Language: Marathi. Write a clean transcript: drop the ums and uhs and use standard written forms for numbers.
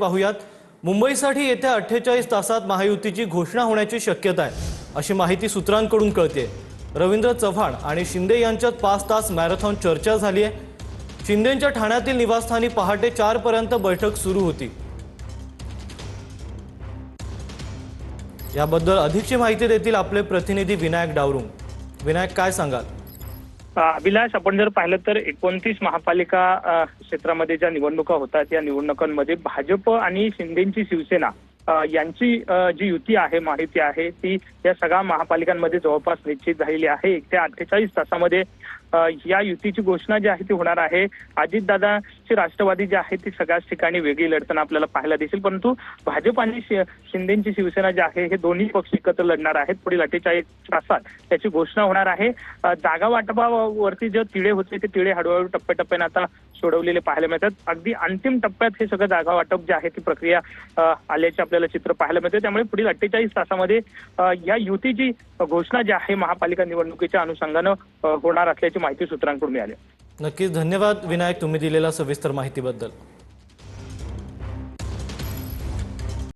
पाहुयात। मुंबईसाठी येत्या 48 तासात महायुतीची घोषणा होण्याची शक्यता आहे अशी माहिती सूत्रांकडून कळते। रवींद्र चव्हाण आणि शिंदे यांच्यात 5 तास मॅरेथॉन चर्चा झाली आहे। शिंदेंच्या ठाण्यातील निवासस्थानी पहाटे 4 पर्यंत बैठक सुरू होती। याबद्दल अधिकची माहिती देतील आपले प्रतिनिधी विनायक डावरुंग। विनायक, काय सांगाल? अभिलाष, आपण जर पाहिलं तर 29 महापालिका क्षेत्रामध्ये ज्या निवडणुका होतात या निवडणुकांमध्ये भाजप आणि शिंदेची शिवसेना यांची जी युती आहे, महायुती आहे, ती या सगळ्या महापालिकांमध्ये जवळपास निश्चित झालेली आहे। 1 ते 48 तासामध्ये या युतीची घोषणा जी आहे ती होणार आहे। अजितदादांची राष्ट्रवादी जी आहे ती सगळ्याच ठिकाणी वेगळी लढताना आपल्याला पाहायला दिसेल, परंतु भाजप आणि शिंदेची शिवसेना जी आहे हे दोन्ही पक्ष एकत्र लढणार आहेत। पुढील 48 तासात त्याची घोषणा होणार आहे। जागा वाटपावरती जे तिढे होते ते तिढे हळूहळू टप्प्याटप्प्याने आता सोडवलेले पाहायला मिळतात। अगदी अंतिम टप्प्यात हे सगळं जागा वाटप जे आहे ती प्रक्रिया आल्याचे आपल्याला चित्र पाहायला मिळते। त्यामुळे पुढील 48 तासामध्ये या युतीची घोषणा जी आहे महापालिका निवडणुकीच्या अनुषंगानं होणार असल्याची माहिती सूत्रांकडून मिळाली। नक्कीच धन्यवाद विनायक, तुम्ही दिलेल्या सविस्तर माहितीबद्दल।